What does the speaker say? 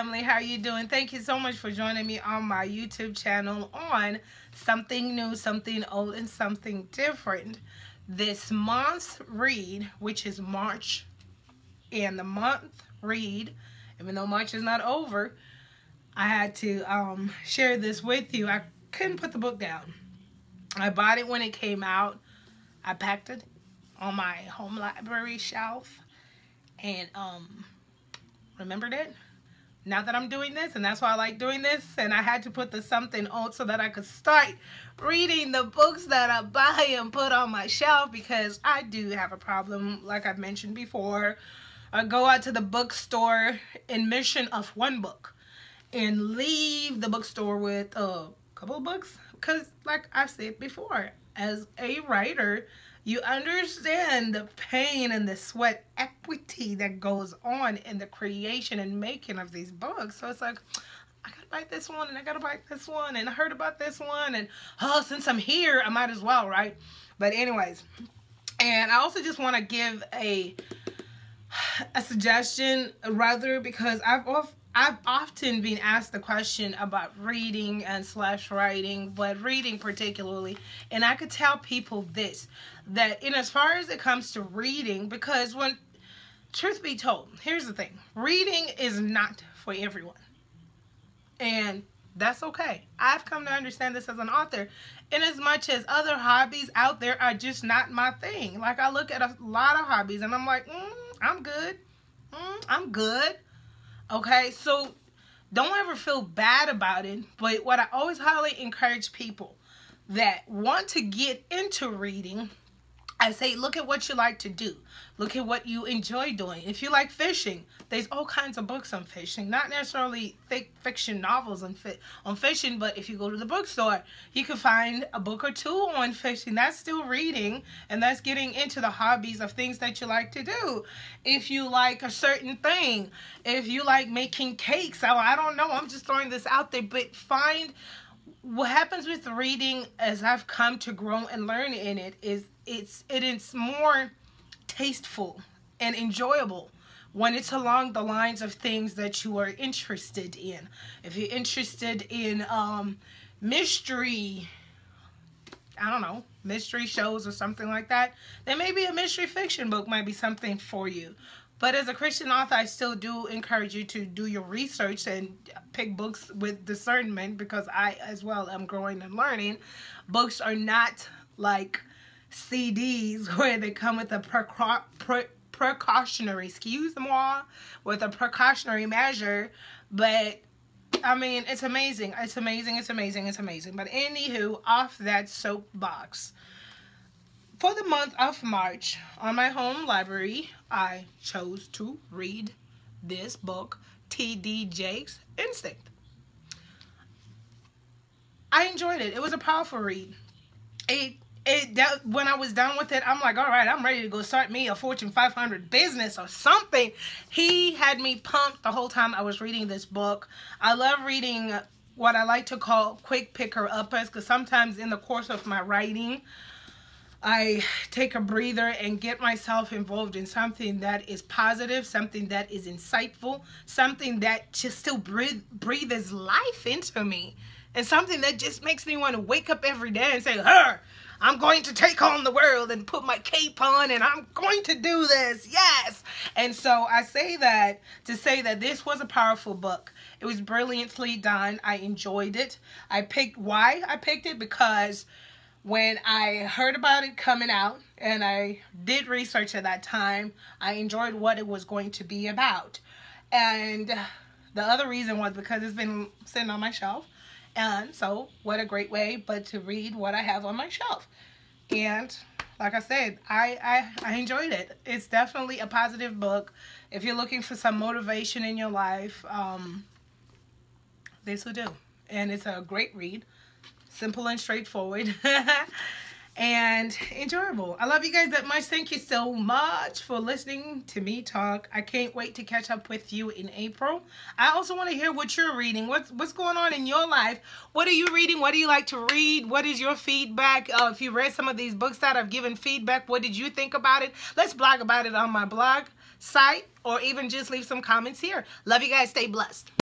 family, how you doing? Thank you so much for joining me on my YouTube channel on something new, something old, and something different. This month's read, which is March, and the month read, even though March is not over, I had to share this with you. I couldn't put the book down. I bought it when it came out. I packed it on my home library shelf and remembered it. Now that I'm doing this, and that's why I like doing this, and I had to put the something on so that I could start reading the books that I buy and put on my shelf, because I do have a problem, like I've mentioned before. I go out to the bookstore in mission of one book and leave the bookstore with a couple of books, because like I've said before, as a writer, you understand the pain and the sweat equity that goes on in the creation and making of these books. So it's like, I gotta buy this one, and I gotta buy this one, and I heard about this one, and oh, since I'm here, I might as well, right? But anyways, and I also just want to give a suggestion, rather, because I've often been asked the question about reading and / writing, but reading particularly, and I could tell people this, that in as far as it comes to reading, because when, truth be told, here's the thing, reading is not for everyone, and that's okay. I've come to understand this as an author, in as much as other hobbies out there are just not my thing. Like, I look at a lot of hobbies and I'm like, I'm good. I'm good. Okay, so don't ever feel bad about it. But what I always highly encourage people that want to get into reading, I say, look at what you like to do. Look at what you enjoy doing. If you like fishing, there's all kinds of books on fishing. Not necessarily fiction novels on fishing, but if you go to the bookstore, you can find a book or two on fishing. That's still reading, and that's getting into the hobbies of things that you like to do. If you like a certain thing, if you like making cakes, I don't know, I'm just throwing this out there, but find what happens with reading, as I've come to grow and learn in it, is it's more tasteful and enjoyable when it's along the lines of things that you are interested in. If you're interested in mystery, I don't know, mystery shows or something like that, then maybe a mystery fiction book might be something for you. But as a Christian author, I still do encourage you to do your research and pick books with discernment, because I as well am growing and learning. Books are not like CDs where they come with a precautionary, with a precautionary measure. But I mean, it's amazing. It's amazing. It's amazing. It's amazing. But anywho, off that soapbox. For the month of March, on my home library, I chose to read this book, T.D. Jakes, Instinct. I enjoyed it. It was a powerful read. When I was done with it, I'm like, all right, I'm ready to go start me a Fortune 500 business or something. He had me pumped the whole time I was reading this book. I love reading what I like to call quick picker-uppers, because sometimes in the course of my writing, I take a breather and get myself involved in something that is positive, something that is insightful, something that just still breathes life into me, and something that just makes me want to wake up every day and say, I'm going to take on the world and put my cape on, and I'm going to do this, yes. And so I say that to say that this was a powerful book. It was brilliantly done. I enjoyed it. Why I picked it? Because when I heard about it coming out, and I did research at that time, I enjoyed what it was going to be about. And the other reason was because it's been sitting on my shelf. And so what a great way but to read what I have on my shelf. And like I said, I enjoyed it. It's definitely a positive book. If you're looking for some motivation in your life, this will do. And it's a great read. Simple and straightforward. And enjoyable. I love you guys that much. Thank you so much for listening to me talk. I can't wait to catch up with you in April. I also want to hear what you're reading. What's going on in your life? What are you reading? What do you like to read? What is your feedback? If you read some of these books that I've given feedback, what did you think about it? Let's blog about it on my blog site, or even just leave some comments here. Love you guys. Stay blessed.